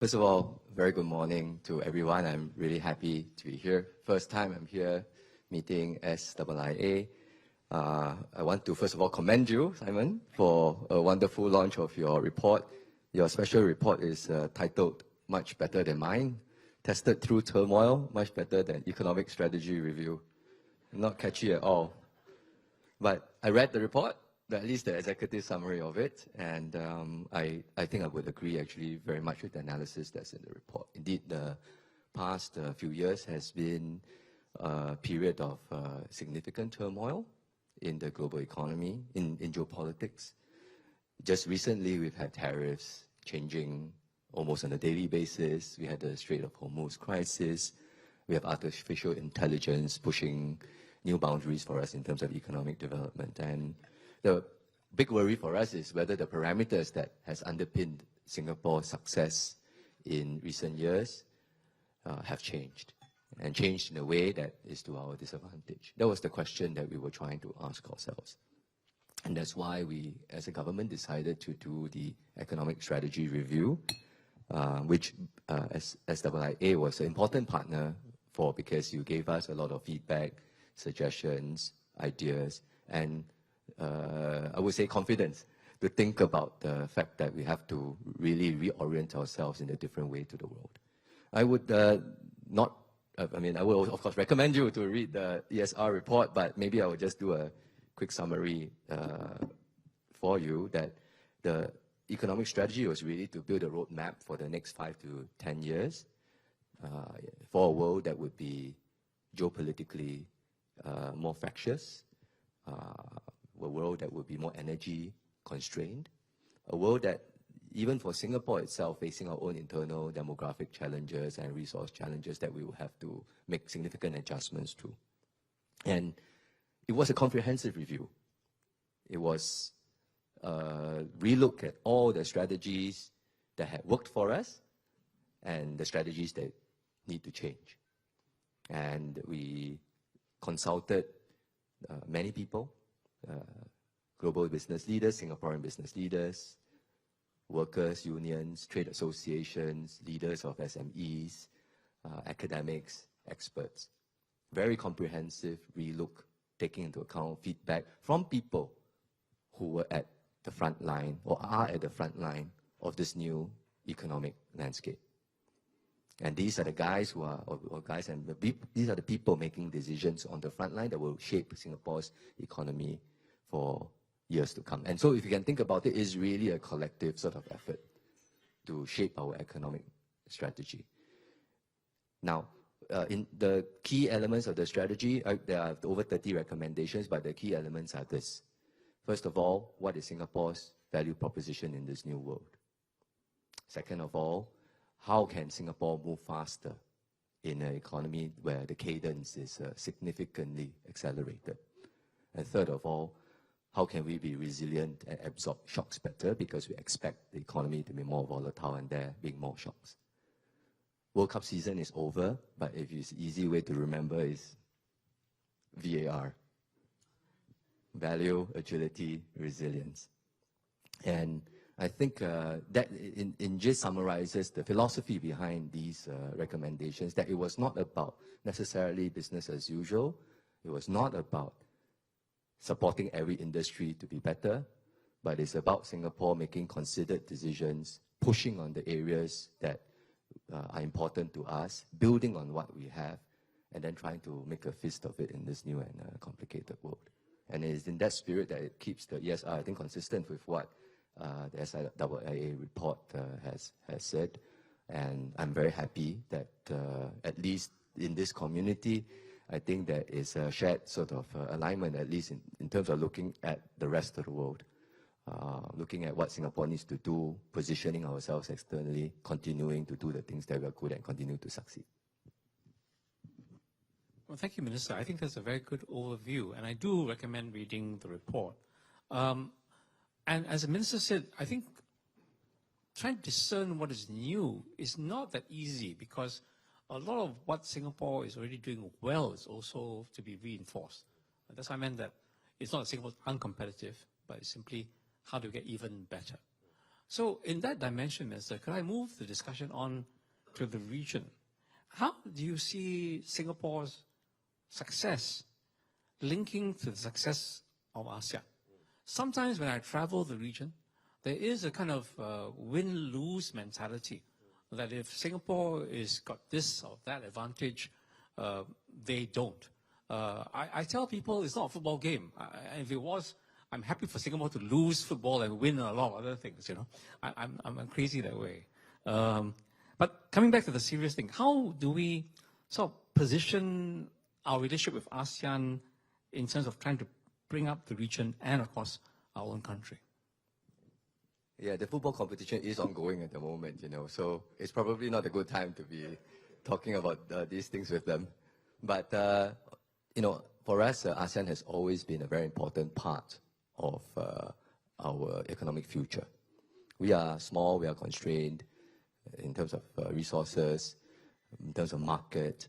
First of all, very good morning to everyone. I'm really happy to be here. First time I'm here meeting SIIA. I want to first of all commend you, Simon, for a wonderful launch of your report. Your special report is titled Much Better Than Mine, Tested Through Turmoil, Much Better Than Economic Strategy Review. Not catchy at all. But I read the report, at least the executive summary of it, and I think I would agree actually very much with the analysis that's in the report. Indeed, the past few years has been a period of significant turmoil in the global economy, in geopolitics. Just recently, we've had tariffs changing almost on a daily basis. We had the Strait of Hormuz crisis. We have artificial intelligence pushing new boundaries for us in terms of economic development. And the big worry for us is whether the parameters that has underpinned Singapore's success in recent years have changed, and changed in a way that is to our disadvantage. That was the question that we were trying to ask ourselves. And that's why we, as a government, decided to do the economic strategy review, which SIIA was an important partner for, because you gave us a lot of feedback, suggestions, ideas, and I would say confidence to think about the fact that we have to really reorient ourselves in a different way to the world. I would I will of course recommend you to read the ESR report, but maybe I will just do a quick summary for you that the economic strategy was really to build a roadmap for the next 5 to 10 years for a world that would be geopolitically more fractious, a world that would be more energy constrained, a world that even for Singapore itself, facing our own internal demographic challenges and resource challenges that we will have to make significant adjustments to. And it was a comprehensive review. It was a relook at all the strategies that had worked for us and the strategies that need to change. And we consulted many people, global business leaders, Singaporean business leaders, workers, unions, trade associations, leaders of SMEs, academics, experts. Very comprehensive relook, taking into account feedback from people who were at the front line or are at the front line of this new economic landscape. And these are the guys who are, or guys and these are the people making decisions on the front line that will shape Singapore's economy for years to come. And so if you can think about it, it's really a collective sort of effort to shape our economic strategy. Now, in the key elements of the strategy, there are over 30 recommendations, but the key elements are this. First of all, what is Singapore's value proposition in this new world? Second of all, how can Singapore move faster in an economy where the cadence is significantly accelerated? And third of all, how can we be resilient and absorb shocks better, because we expect the economy to be more volatile and there being more shocks. World Cup season is over, but if it's an easy way to remember is VAR. Value, agility, resilience. And I think that just summarizes the philosophy behind these recommendations, that it was not about necessarily business as usual. It was not about supporting every industry to be better, but it's about Singapore making considered decisions, pushing on the areas that are important to us, building on what we have, and then trying to make a fist of it in this new and complicated world. And it is in that spirit that it keeps the ESR, I think, consistent with what the SIIA report has said. And I'm very happy that at least in this community, I think there is a shared sort of alignment, at least in terms of looking at the rest of the world, looking at what Singapore needs to do, positioning ourselves externally, continuing to do the things that we are good at, and continue to succeed. Well, thank you, Minister. I think that's a very good overview, and I do recommend reading the report. And as the Minister said, I think trying to discern what is new is not that easy, because a lot of what Singapore is already doing well is also to be reinforced. And that's why I meant that it's not that Singapore is uncompetitive, but it's simply how to get even better. So in that dimension, Minister, could I move the discussion on to the region? How do you see Singapore's success linking to the success of ASEAN? Sometimes when I travel the region, there is a kind of win-lose mentality that if Singapore is got this or that advantage, they don't. I tell people it's not a football game. If it was, I'm happy for Singapore to lose football and win a lot of other things, you know. I'm crazy that way. But coming back to the serious thing, how do we sort of position our relationship with ASEAN in terms of trying to bring up the region and, of course, our own country? Yeah, the football competition is ongoing at the moment, you know, so it's probably not a good time to be talking about these things with them. But, you know, for us, ASEAN has always been a very important part of our economic future. We are small, we are constrained in terms of resources, in terms of market,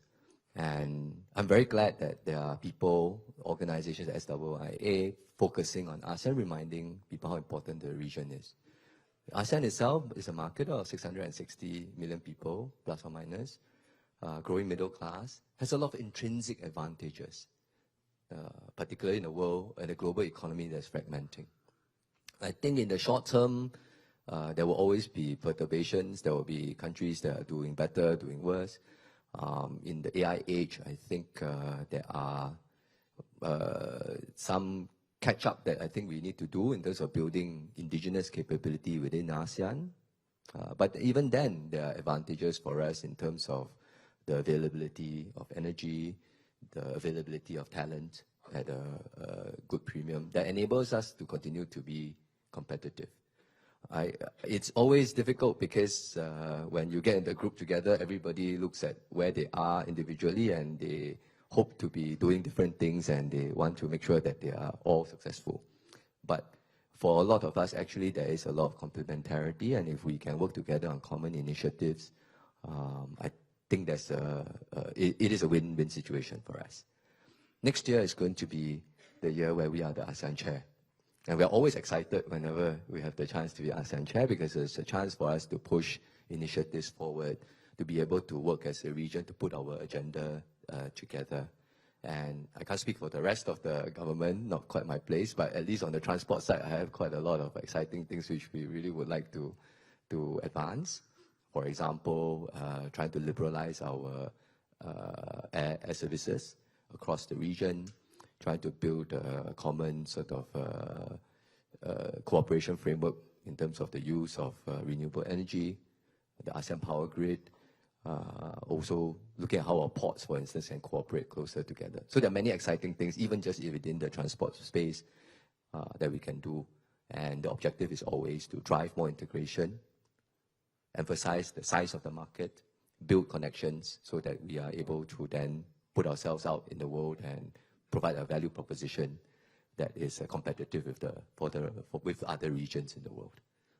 and I'm very glad that there are people, organizations, SIA, focusing on ASEAN, reminding people how important the region is. ASEAN itself is a market of 660 million people, plus or minus, growing middle class, has a lot of intrinsic advantages, particularly in a world and a global economy that's fragmenting. I think in the short term, there will always be perturbations. There will be countries that are doing better, doing worse. In the AI age, I think there are some catch-up that I think we need to do in terms of building indigenous capability within ASEAN. But even then, there are advantages for us in terms of the availability of energy, the availability of talent at a good premium that enables us to continue to be competitive. It's always difficult because when you get in the group together, everybody looks at where they are individually and they hope to be doing different things and they want to make sure that they are all successful. But for a lot of us, actually, there is a lot of complementarity, and if we can work together on common initiatives, I think it is a win-win situation for us. Next year is going to be the year where we are the ASEAN chair. And we're always excited whenever we have the chance to be ASEAN chair because it's a chance for us to push initiatives forward, to be able to work as a region, to put our agenda together. And I can't speak for the rest of the government, not quite my place, but at least on the transport side, I have quite a lot of exciting things which we really would like to advance. For example, trying to liberalize our air services across the region, trying to build a common sort of cooperation framework in terms of the use of renewable energy, the ASEAN power grid, also looking at how our ports, for instance, can cooperate closer together. So there are many exciting things, even just within the transport space, that we can do. And the objective is always to drive more integration, emphasize the size of the market, build connections so that we are able to then put ourselves out in the world and provide a value proposition that is competitive with other regions in the world.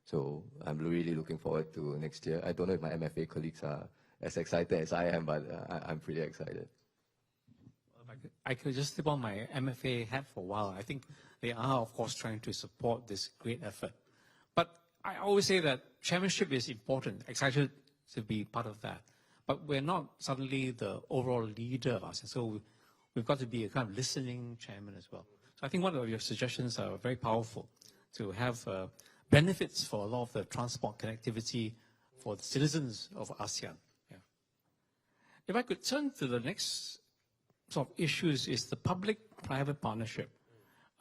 So I'm really looking forward to next year. I don't know if my MFA colleagues are as excited as I am, but I'm pretty excited. I could just slip on my MFA hat for a while. I think they are, of course, trying to support this great effort. But I always say that chairmanship is important, excited to be part of that. But we're not suddenly the overall leader of ASEAN. So we've got to be a kind of listening chairman as well. So I think one of your suggestions are very powerful to have benefits for a lot of the transport connectivity for the citizens of ASEAN. Yeah. If I could turn to the next sort of issues is the public-private partnership.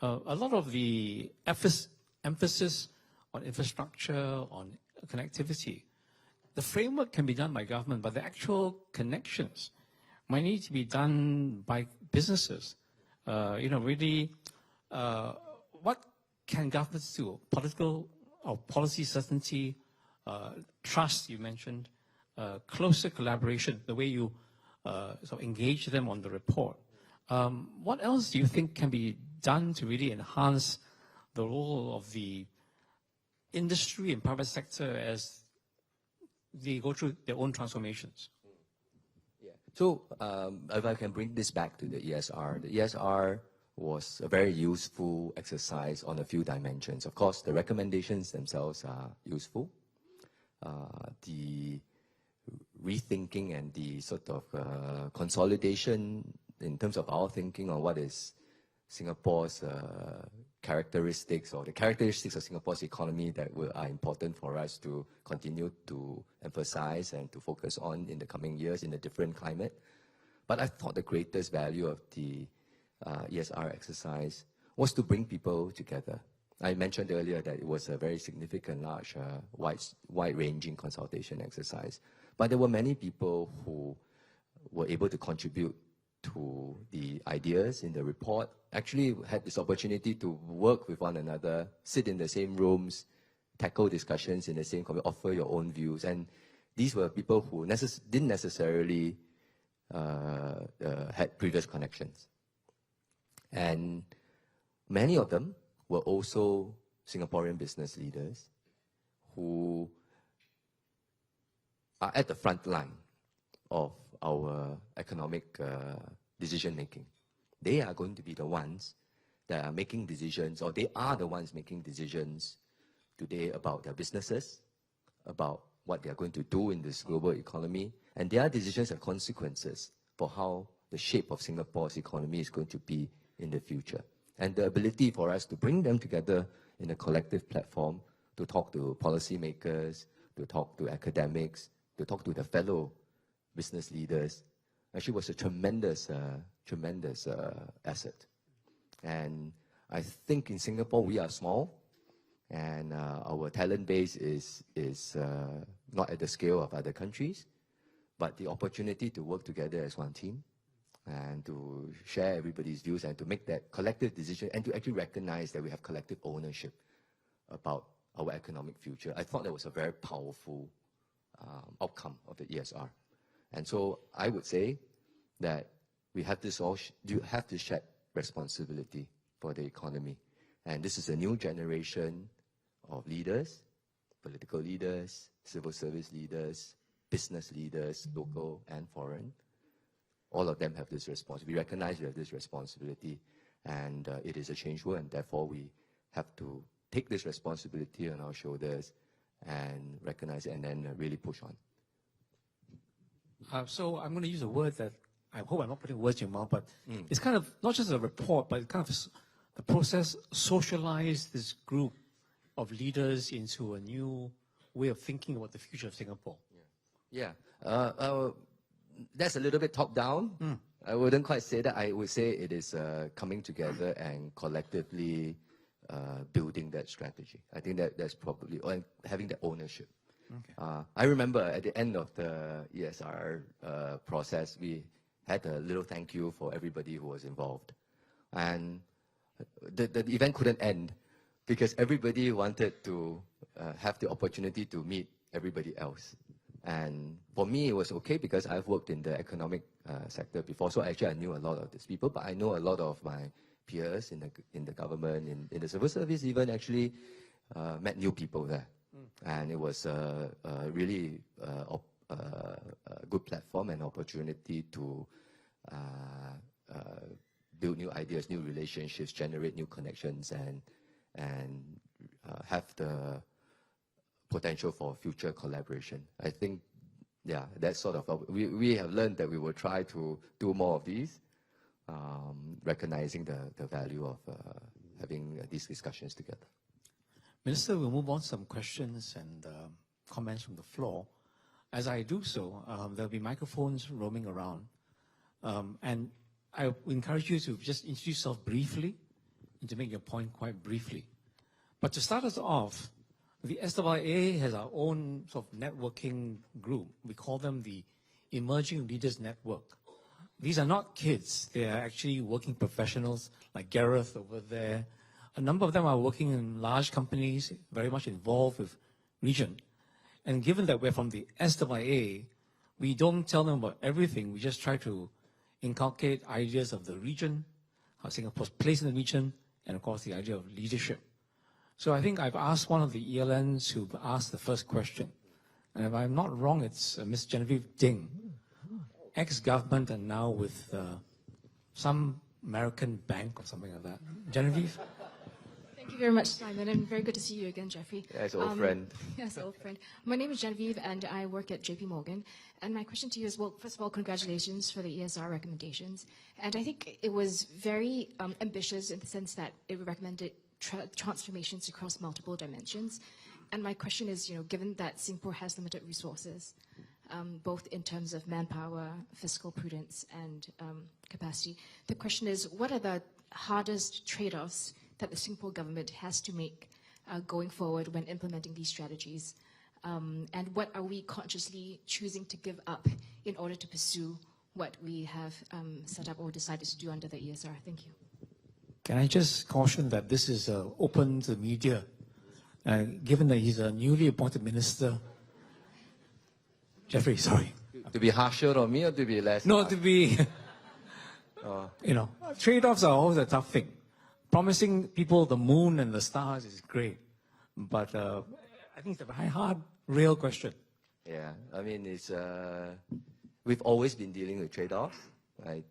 A lot of the emphasis on infrastructure, on connectivity, the framework can be done by government, but the actual connections might need to be done by businesses. Really, what can governments do? Political or policy certainty, trust, you mentioned, closer collaboration, the way you sort of engage them on the report. What else do you think can be done to really enhance the role of the industry and private sector as they go through their own transformations? Yeah. So if I can bring this back to the ESR was a very useful exercise on a few dimensions. Of course, the recommendations themselves are useful. The rethinking and the sort of consolidation in terms of our thinking on what is Singapore's characteristics, or the characteristics of Singapore's economy that are important for us to continue to emphasize and to focus on in the coming years in a different climate. But I thought the greatest value of the ESR exercise was to bring people together. I mentioned earlier that it was a very significant, large, wide-ranging consultation exercise. But there were many people who were able to contribute to the ideas in the report, actually had this opportunity to work with one another, sit in the same rooms, tackle discussions in the same committee, offer your own views. And these were people who didn't necessarily had previous connections. And many of them were also Singaporean business leaders who are at the front line of our economic decision-making. They are going to be the ones that are making decisions, or they are the ones making decisions today about their businesses, about what they are going to do in this global economy, and their decisions have consequences for how the shape of Singapore's economy is going to be in the future. And the ability for us to bring them together in a collective platform to talk to policymakers, to talk to academics, to talk to the fellow business leaders, actually was a tremendous asset. And I think in Singapore we are small, and our talent base is not at the scale of other countries, but the opportunity to work together as one team and to share everybody's views and to make that collective decision and to actually recognize that we have collective ownership about our economic future. I thought that was a very powerful outcome of the ESR. And so I would say that we have this shared responsibility for the economy. And this is a new generation of leaders, political leaders, civil service leaders, business leaders, local and foreign. All of them have this responsibility. We recognize we have this responsibility, and it is a change world, and therefore we have to take this responsibility on our shoulders and recognize it and then really push on. So I'm going to use a word that I hope I'm not putting words in your mouth, but it's kind of not just a report, but kind of the process socialized this group of leaders into a new way of thinking about the future of Singapore. Yeah. That's a little bit top-down. I wouldn't quite say that. I would say it is coming together and collectively building that strategy. I think that's probably, or having that ownership. Okay. I remember at the end of the ESR process, we had a little thank you for everybody who was involved. And the event couldn't end because everybody wanted to have the opportunity to meet everybody else. And for me, it was okay because I've worked in the economic sector before. So actually, I knew a lot of these people, but I know a lot of my peers in the government, in the civil service, even actually met new people there. And it was really a good platform and opportunity to build new ideas, new relationships, generate new connections, and have the potential for future collaboration. I think, yeah, that's sort of, we have learned that we will try to do more of these, recognizing the value of having these discussions together. Minister, we'll move on to some questions and comments from the floor. As I do so, there'll be microphones roaming around. And I encourage you to just introduce yourself briefly and to make your point quite briefly. But to start us off, the SIA has our own sort of networking group. We call them the Emerging Leaders Network. These are not kids. They are actually working professionals like Gareth over there. A number of them are working in large companies, very much involved with region. And given that we're from the SIA, we don't tell them about everything. We just try to inculcate ideas of the region, how Singapore's place in the region, and of course the idea of leadership. So I think I've asked one of the ELNs who asked the first question. And if I'm not wrong, it's Ms. Genevieve Ding, ex-government and now with some American bank or something like that. Genevieve? Thank you very much, Simon, and very good to see you again, Jeffrey. Yes, old friend. Yes, old friend. My name is Genevieve, and I work at JP Morgan. And my question to you is, well, first of all, congratulations for the ESR recommendations. And I think it was very ambitious in the sense that it recommended transformations across multiple dimensions. And my question is, given that Singapore has limited resources, both in terms of manpower, fiscal prudence, and capacity, the question is, what are the hardest trade-offs that the Singapore government has to make going forward when implementing these strategies? And what are we consciously choosing to give up in order to pursue what we have set up or decided to do under the ESR? Thank you. Can I just caution that this is open to the media, given that he's a newly appointed minister? Jeffrey, sorry. To be harsher on me or to be less? No, to be, trade-offs are always a tough thing. Promising people the moon and the stars is great, but I think it's a very hard, real question. Yeah, I mean, we've always been dealing with trade-offs. Right?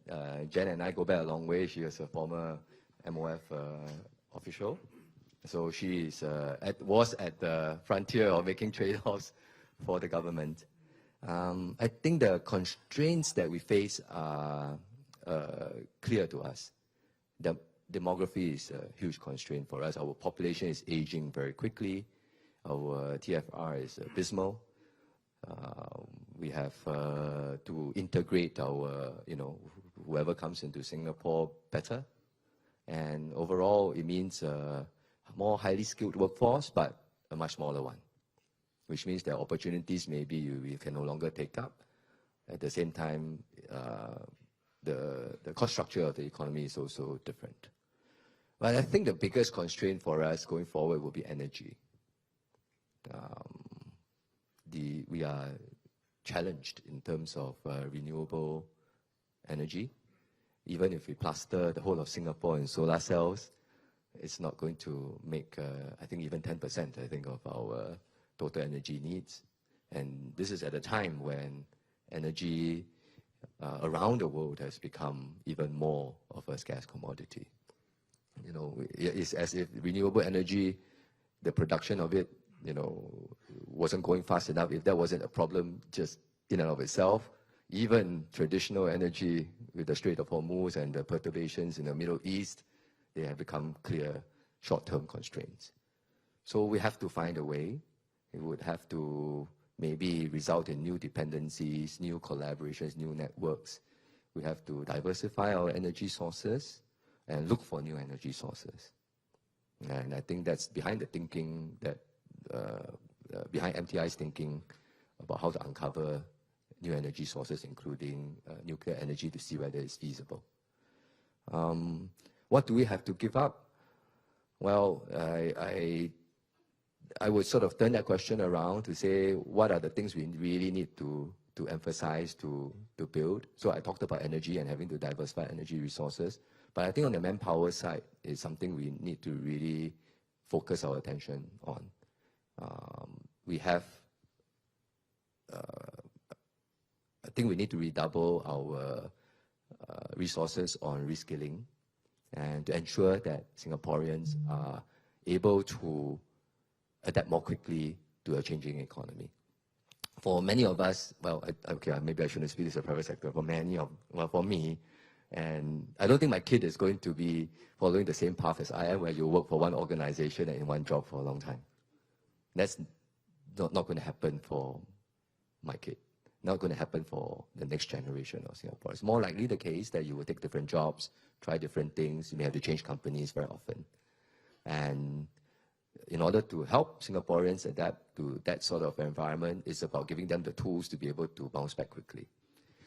Jen and I go back a long way. She was a former MOF official. So she was at the frontier of making trade-offs for the government. I think the constraints that we face are clear to us. The demography is a huge constraint for us. Our population is aging very quickly. Our TFR is abysmal. We have to integrate our, whoever comes into Singapore better. And overall, it means a more highly skilled workforce, but a much smaller one, which means there are opportunities maybe you can no longer take up. At the same time, the cost structure of the economy is also different. But I think the biggest constraint for us going forward will be energy. We are challenged in terms of renewable energy. Even if we plaster the whole of Singapore in solar cells, it's not going to make, I think, even 10%, of our total energy needs. And this is at a time when energy around the world has become even more of a scarce commodity. It's as if renewable energy, the production of it, wasn't going fast enough. If that wasn't a problem just in and of itself, even traditional energy with the Strait of Hormuz and the perturbations in the Middle East, they have become clear short-term constraints. So we have to find a way. It would have to maybe result in new dependencies, new collaborations, new networks. We have to diversify our energy sources and look for new energy sources. And I think that's behind the thinking that, behind MTI's thinking about how to uncover new energy sources, including nuclear energy, to see whether it's feasible. What do we have to give up? Well, I would sort of turn that question around to say, what are the things we really need to emphasize, to build? So I talked about energy and having to diversify energy resources. But I think on the manpower side is something we need to really focus our attention on. I think we need to redouble our resources on reskilling and to ensure that Singaporeans are able to adapt more quickly to a changing economy. For many of us, maybe I shouldn't speak this as a private sector, for me, and I don't think my kid is going to be following the same path as I am, where you work for one organization and in one job for a long time. That's not going to happen for my kid. Not going to happen for the next generation of Singapore. It's more likely the case that you will take different jobs, try different things. You may have to change companies very often. And in order to help Singaporeans adapt to that sort of environment, it's about giving them the tools to be able to bounce back quickly.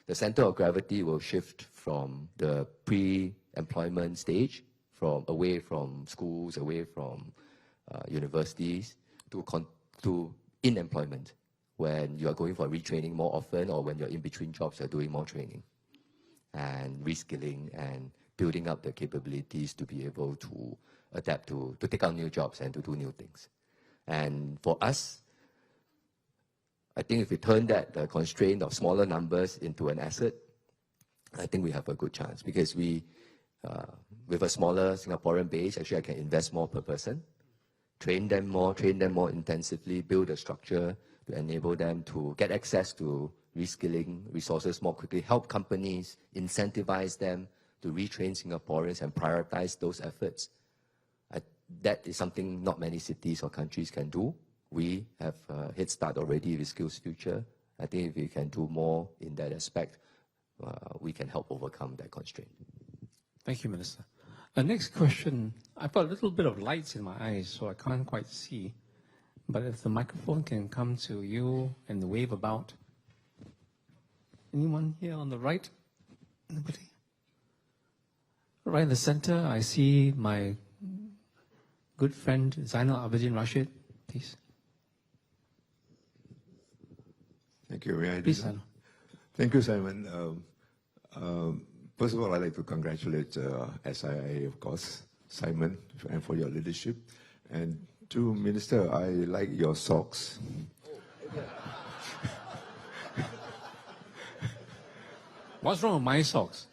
The center of gravity will shift from the pre-employment stage, away from schools, away from universities, to in employment, when you are going for retraining more often, or when you're in between jobs, you're doing more training and reskilling and building up the capabilities to be able to adapt to take on new jobs and to do new things. And for us, I think if we turn the constraint of smaller numbers into an asset, I think we have a good chance, because with a smaller Singaporean base, actually I can invest more per person, train them more intensively, build a structure to enable them to get access to reskilling resources more quickly, help companies, incentivize them to retrain Singaporeans and prioritize those efforts. That is something not many cities or countries can do. We have a head start already with Skills Future. I think if we can do more in that aspect, we can help overcome that constraint. Thank you, Minister. Next question. I've got a little bit of lights in my eyes, so I can't quite see. But if the microphone can come to you and wave about. Anyone here on the right? Anybody? Right in the center, I see my good friend Zainal Abidin Rashid, please. Thank you. May I do Please, that? Zainal. Thank you, Simon. First of all, I'd like to congratulate SIA, of course, Simon, and for your leadership. And to Minister, I like your socks. What's wrong with my socks?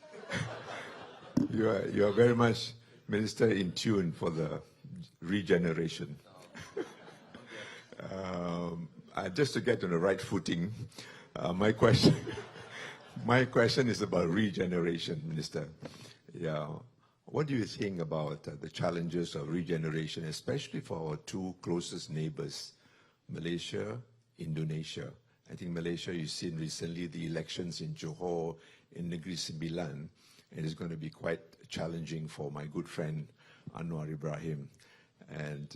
You are very much, Minister, in tune for the regeneration. Just to get on the right footing, my question is about regeneration, Minister. Yeah, what do you think about the challenges of regeneration, especially for our two closest neighbors, Malaysia, Indonesia? I think Malaysia, you've seen recently the elections in Johor, in Negeri Sembilan, and it's going to be quite challenging for my good friend Anwar Ibrahim. And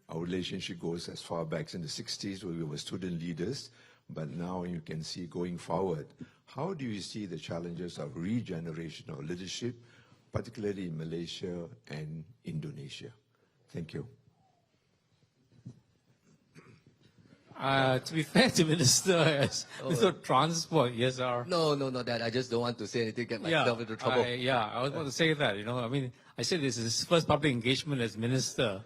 our relationship goes as far back in the 60s where we were student leaders, but now you can see going forward. How do you see the challenges of regeneration or leadership, particularly in Malaysia and Indonesia? Thank you. To be fair to Minister, as Minister of Transport, ESR. No, not that. I just don't want to say anything, get myself into trouble. I was about to say that, I mean, I said this is his first public engagement as Minister.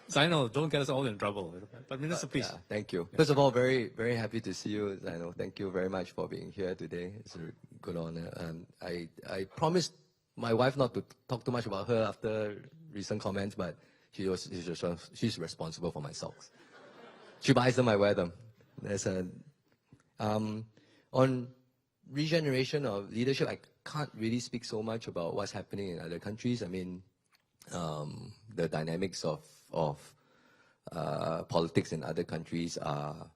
Zainal, don't get us all in trouble. But Minister, please. Yeah, thank you. First of all, very, very happy to see you, Zainal. Thank you very much for being here today. It's a good honor. I promised my wife not to talk too much about her after recent comments, but she's responsible for my socks. She buys them, I wear them. On regeneration of leadership, I can't really speak so much about what's happening in other countries. I mean, the dynamics of politics in other countries are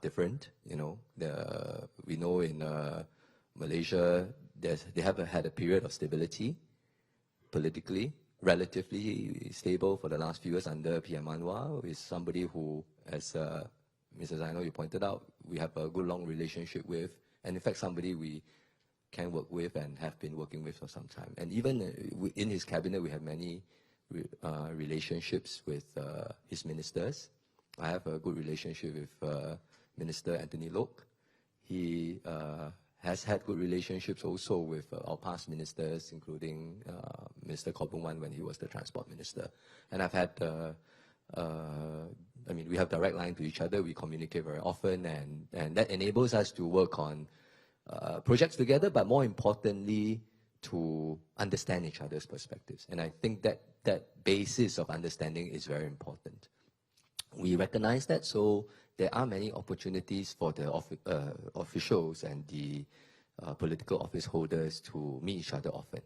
different. We know in Malaysia they have had a period of stability politically, relatively stable for the last few years under PM Anwar, with somebody who, as Mr. Zainal, you pointed out, we have a good long relationship with, and in fact somebody we can work with and have been working with for some time. And even in his cabinet, we have many relationships with his ministers. I have a good relationship with Minister Anthony Loke. He has had good relationships also with our past ministers, including Minister Khaw Boon Wan when he was the transport minister. And I've had, we have direct line to each other. We communicate very often, and that enables us to work on projects together, but more importantly, to understand each other's perspectives. And I think that basis of understanding is very important. We recognize that, so there are many opportunities for the officials and the political office holders to meet each other often.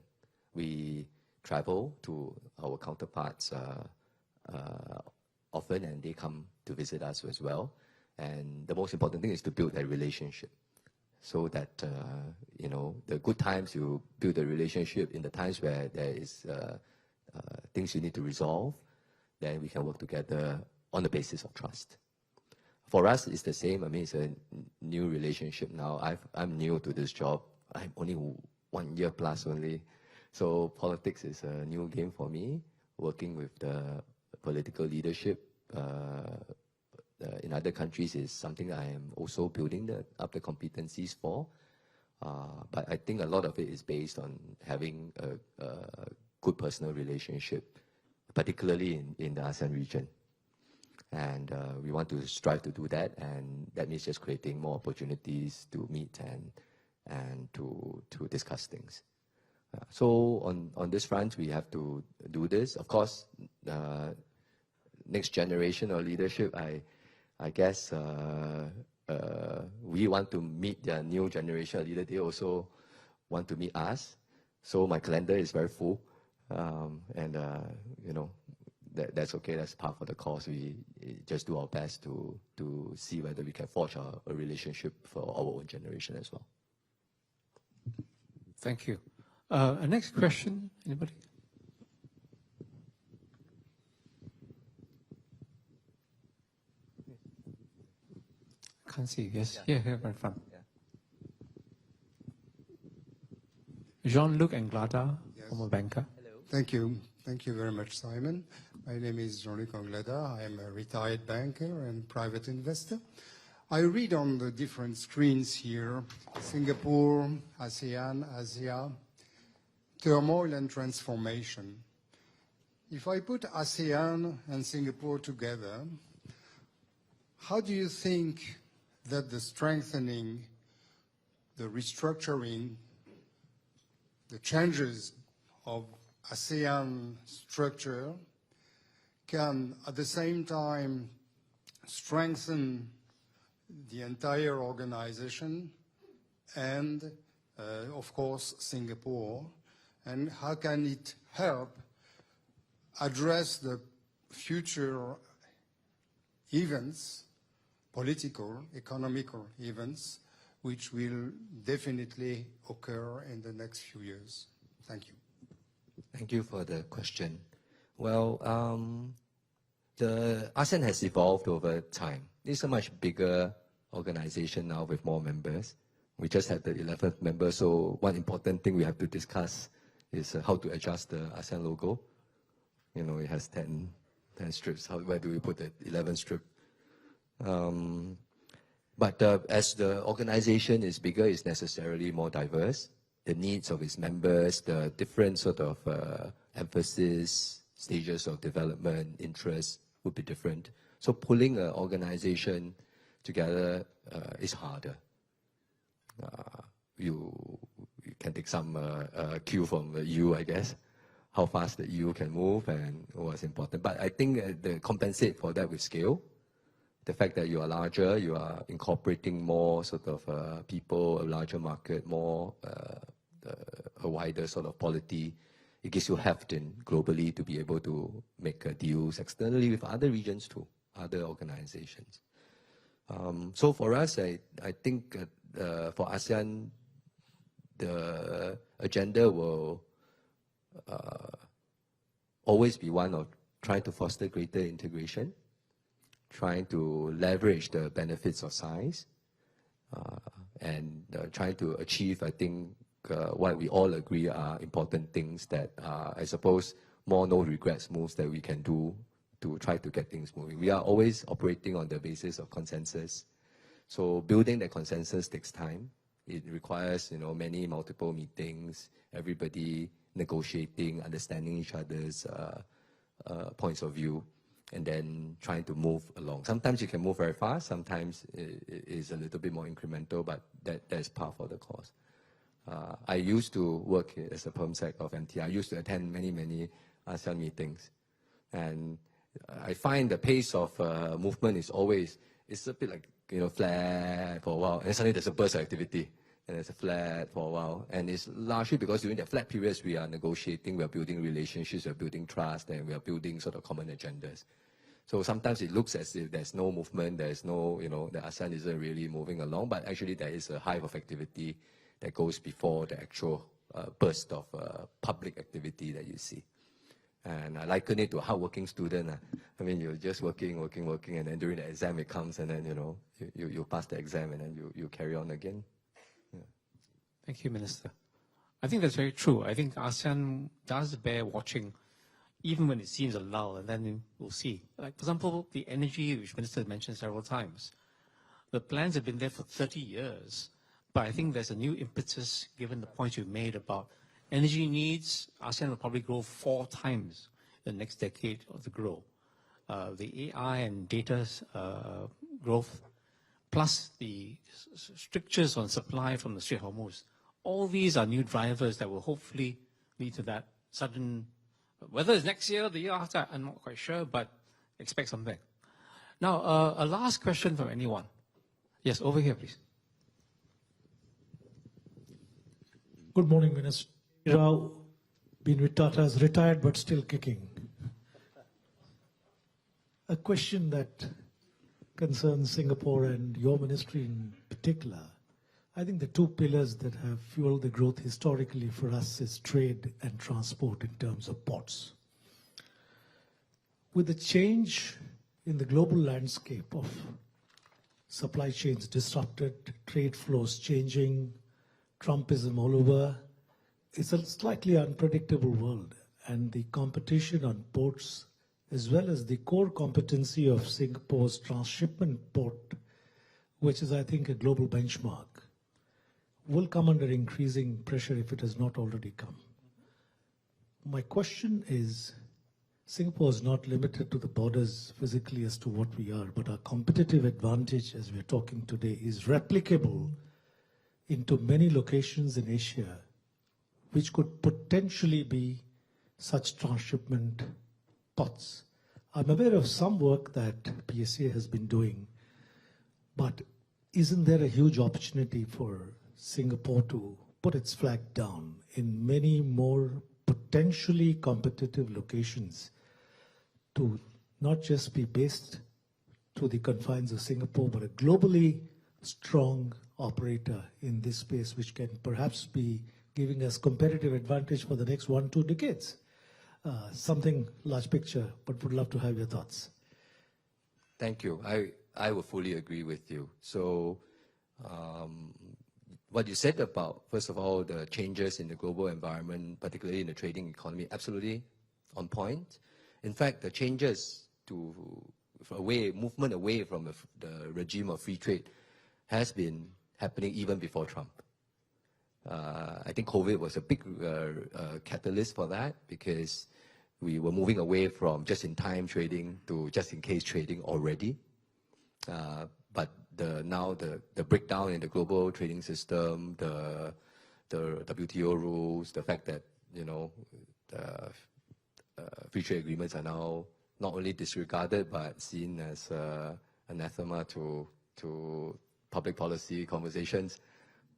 We travel to our counterparts often, and they come to visit us as well. And the most important thing is to build that relationship, so that the good times you build a relationship. In the times where there is things you need to resolve, then we can work together on the basis of trust. For us, it's the same. I mean, it's a new relationship now. I'm new to this job. I'm only 1 year plus only. So politics is a new game for me. Working with the political leadership in other countries is something I am also building up the competencies for. But I think a lot of it is based on having a good personal relationship, particularly in the ASEAN region. And we want to strive to do that, and that means just creating more opportunities to meet and to discuss things. So on this front, we have to do this. Of course, next generation of leadership, I guess we want to meet the new generation of leader. They also want to meet us. So my calendar is very full, and you know, that's okay. That's part of the course. We just do our best to see whether we can forge a relationship for our own generation as well. Thank you. Next question, anybody? Can't see. Yes, yeah, here in front. Yeah. Jean-Luc Anglada, Yes. former banker. Thank you. Thank you very much, Simon. My name is Jean-Luc Anglada. I am a retired banker and private investor. I read on the different screens here, Singapore, ASEAN, Asia, turmoil and transformation. If I put ASEAN and Singapore together, how do you think that the strengthening, the restructuring, the changes of ASEAN structure can at the same time strengthen the entire organization and, of course, Singapore? And how can it help address the future events, political, economical events, which will definitely occur in the next few years? Thank you. Thank you for the question. Well, the ASEAN has evolved over time. It's a much bigger organization now with more members. We just had the 11th member, so one important thing we have to discuss is how to adjust the ASEAN logo. You know, it has 10 strips. Where do we put the 11th strip? But as the organization is bigger, it's necessarily more diverse. The needs of its members, the different sort of emphasis, stages of development, interests would be different. So pulling an organization together is harder. You can take some cue from the EU, I guess, how fast the EU can move and what's important. But I think they compensate for that with scale. The fact that you are larger, you are incorporating more sort of people, a larger market, more a wider sort of polity. It gives you heft in globally to be able to make deals externally with other regions too, other organizations. So for us, I think for ASEAN, the agenda will always be one of trying to foster greater integration, trying to leverage the benefits of size, and trying to achieve, I think, what we all agree are important things that I suppose more no regrets moves that we can do to try to get things moving. We are always operating on the basis of consensus. So building that consensus takes time. It requires, you know, many multiple meetings, everybody negotiating, understanding each other's points of view, and then trying to move along. Sometimes you can move very fast, sometimes it is a little bit more incremental, but that is part of the course. I used to work as a perm sec of MT. I used to attend many ASEAN meetings. And I find the pace of movement is always, it's a bit like, you know, flat for a while, and suddenly there's a burst of activity, and there's a flat for a while. And it's largely because during the flat periods, we are negotiating, we are building relationships, we are building trust, and we are building sort of common agendas. So sometimes it looks as if there's no movement, there's no, you know, the ASEAN isn't really moving along, but actually there is a hive of activity that goes before the actual burst of public activity that you see. And I liken it to a hardworking student. I mean, you're just working, and then during the exam it comes, and then, you know, you pass the exam, and then you carry on again. Yeah. Thank you, Minister. I think that's very true. I think ASEAN does bear watching, even when it seems a lull, and then we'll see. Like, for example, the energy, which Minister mentioned several times. The plans have been there for 30 years, but I think there's a new impetus, given the point you made about energy needs. ASEAN will probably grow 4 times the next decade of the growth. The AI and data growth, plus the strictures on supply from the Strait of Hormuz, all these are new drivers that will hopefully lead to that sudden, whether it's next year or the year after, I'm not quite sure, but expect something. Now, a last question from anyone. Yes, over here, please. Good morning, Minister. Siow, been with Tata, is retired but still kicking. A question that concerns Singapore and your ministry in particular. I think the two pillars that have fueled the growth historically for us is trade and transport in terms of ports. With the change in the global landscape of supply chains disrupted, trade flows changing, Trumpism all over, it's a slightly unpredictable world, and the competition on ports, as well as the core competency of Singapore's transshipment port, which is, I think, a global benchmark, will come under increasing pressure if it has not already come. My question is, Singapore is not limited to the borders physically as to what we are, but our competitive advantage, as we're talking today, is replicable into many locations in Asia, which could potentially be such transshipment ports. I'm aware of some work that PSA has been doing, but isn't there a huge opportunity for Singapore to put its flag down in many more potentially competitive locations to not just be based to the confines of Singapore, but a globally strong operator in this space, which can perhaps be giving us competitive advantage for the next 1-2 decades? Something large picture, but would love to have your thoughts. Thank you. I will fully agree with you. So what you said about, first of all, the changes in the global environment, particularly in the trading economy, absolutely on point. In fact, the changes to movement away from the regime of free trade has been happening even before Trump. I think COVID was a big catalyst for that, because we were moving away from just-in-time trading to just-in-case trading already. But now the breakdown in the global trading system, the WTO rules, the fact that free trade agreements are now not only disregarded but seen as anathema to public policy conversations.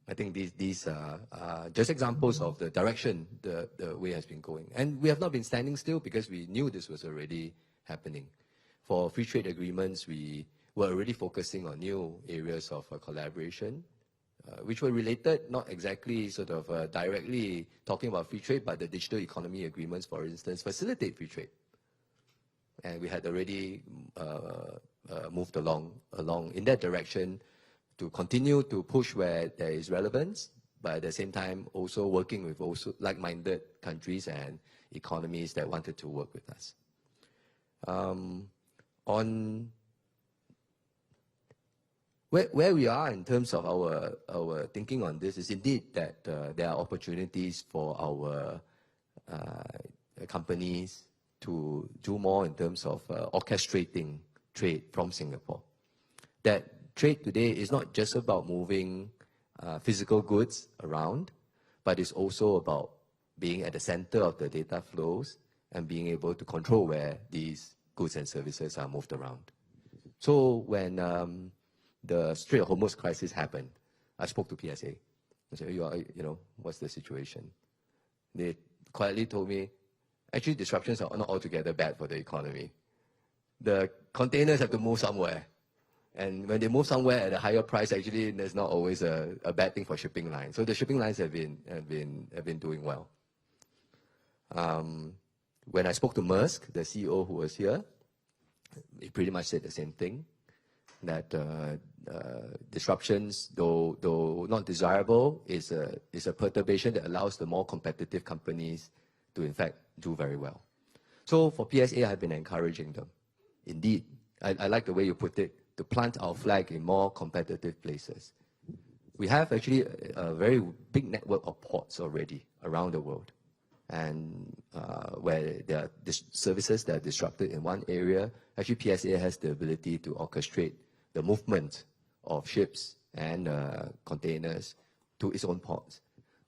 I think these are just examples of the direction the way has been going. And we have not been standing still because we knew this was already happening. For free trade agreements, we were already focusing on new areas of collaboration, which were related, not exactly sort of directly talking about free trade, but the digital economy agreements, for instance, facilitate free trade. And we had already moved along in that direction to continue to push where there is relevance, but at the same time also working with also like-minded countries and economies that wanted to work with us. On where we are in terms of our thinking on this is indeed that there are opportunities for our companies to do more in terms of orchestrating trade from Singapore. That trade today is not just about moving physical goods around, but it's also about being at the center of the data flows and being able to control where these goods and services are moved around. So when the Strait of Hormuz crisis happened, I spoke to PSA. I said, what's the situation? They quietly told me, actually disruptions are not altogether bad for the economy. The containers have to move somewhere. And when they move somewhere at a higher price, actually, there's not always a bad thing for shipping lines. So the shipping lines have been doing well. When I spoke to Maersk, the CEO who was here, he pretty much said the same thing, that disruptions, though not desirable, is a perturbation that allows the more competitive companies to, in fact, do very well. So for PSA, I've been encouraging them. Indeed, I like the way you put it, to plant our flag in more competitive places. We have actually a very big network of ports already around the world. And where there are services that are disrupted in one area, actually PSA has the ability to orchestrate the movement of ships and containers to its own ports.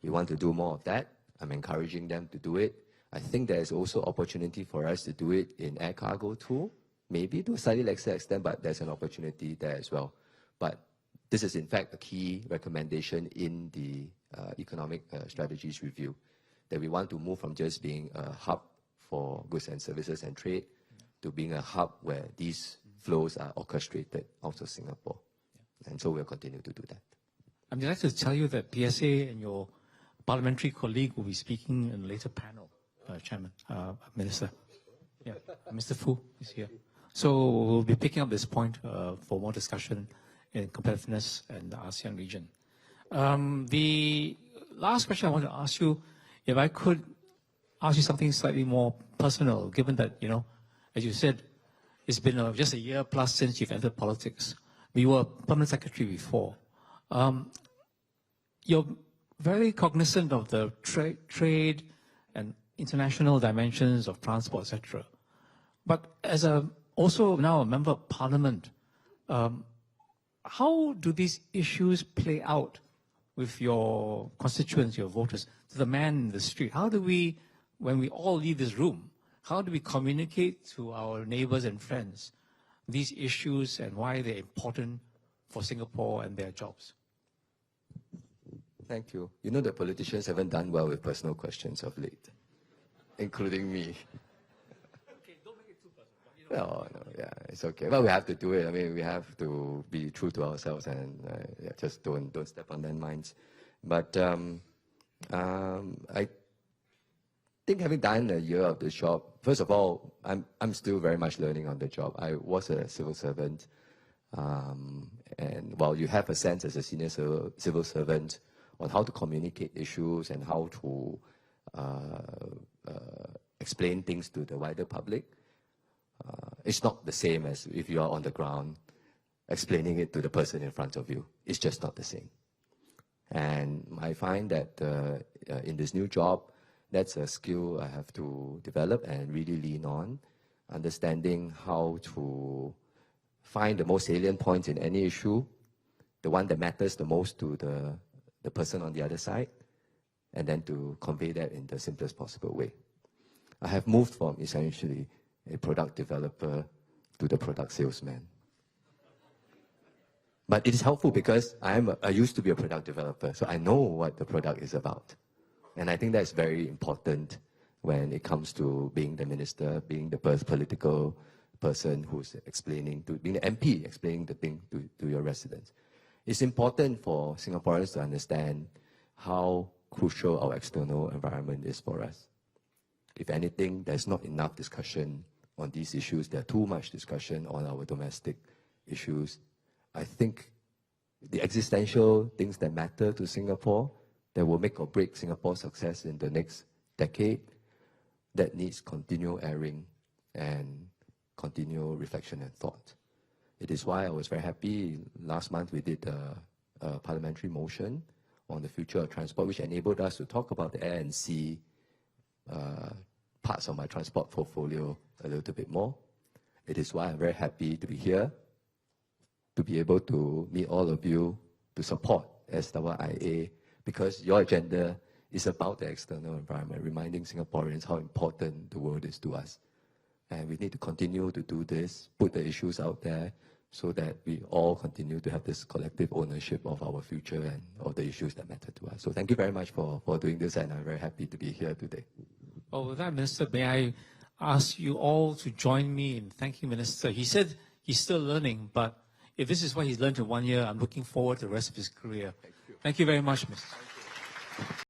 We want to do more of that. I'm encouraging them to do it. I think there's also opportunity for us to do it in air cargo too, maybe to a slightly lesser extent, but there's an opportunity there as well. But this is in fact a key recommendation in the economic strategies review, that we want to move from just being a hub for goods and services and trade to being a hub where these flows are orchestrated out of Singapore. And so we'll continue to do that. I'm delighted to tell you that PSA and your parliamentary colleague will be speaking in a later panel, Chairman, Minister. Yeah, Mr. Fu is here. So we'll be picking up this point for more discussion in competitiveness and the ASEAN region. The last question I want to ask you, if I could ask you something slightly more personal, given that, you know, as you said, it's been just a year plus since you've entered politics. You were permanent secretary before. You're very cognizant of the trade and international dimensions of transport, etc. But as also now a member of parliament, how do these issues play out with your constituents, your voters, to the man in the street? How do we, when we all leave this room, how do we communicate to our neighbors and friends these issues and why they're important for Singapore and their jobs? Thank you. You know that politicians haven't done well with personal questions of late, including me. Okay, don't make it too personal. No, yeah, it's okay. Well, we have to do it. I mean, we have to be true to ourselves and just don't step on landmines. But I think having done a year of this job, first of all, I'm still very much learning on the job. I was a civil servant, and while you have a sense as a senior civil servant on how to communicate issues and how to explain things to the wider public, it's not the same as if you are on the ground explaining it to the person in front of you. It's just not the same. And I find that in this new job, that's a skill I have to develop and really lean on, understanding how to find the most salient points in any issue, the one that matters the most to the person on the other side, and then to convey that in the simplest possible way. I have moved from essentially a product developer to the product salesman. But it is helpful because I used to be a product developer, so I know what the product is about. And I think that's very important when it comes to being the minister, being the political person who's explaining, being the MP, explaining the thing to your residents. It's important for Singaporeans to understand how crucial our external environment is for us. If anything, there's not enough discussion on these issues. There's too much discussion on our domestic issues. I think the existential things that matter to Singapore, that will make or break Singapore's success in the next decade, that needs continual airing and continual reflection and thought. It is why I was very happy last month we did a parliamentary motion on the future of transport, which enabled us to talk about the air and sea parts of my transport portfolio a little bit more. It is why I'm very happy to be here, to be able to meet all of you, to support SIA, because your agenda is about the external environment, reminding Singaporeans how important the world is to us. And we need to continue to do this, put the issues out there, so that we all continue to have this collective ownership of our future and of the issues that matter to us. So thank you very much for doing this, and I'm very happy to be here today. Well, with that, Minister, may I ask you all to join me in thanking Minister. He said he's still learning, but if this is what he's learned in 1 year, I'm looking forward to the rest of his career. Thank you very much, Mr.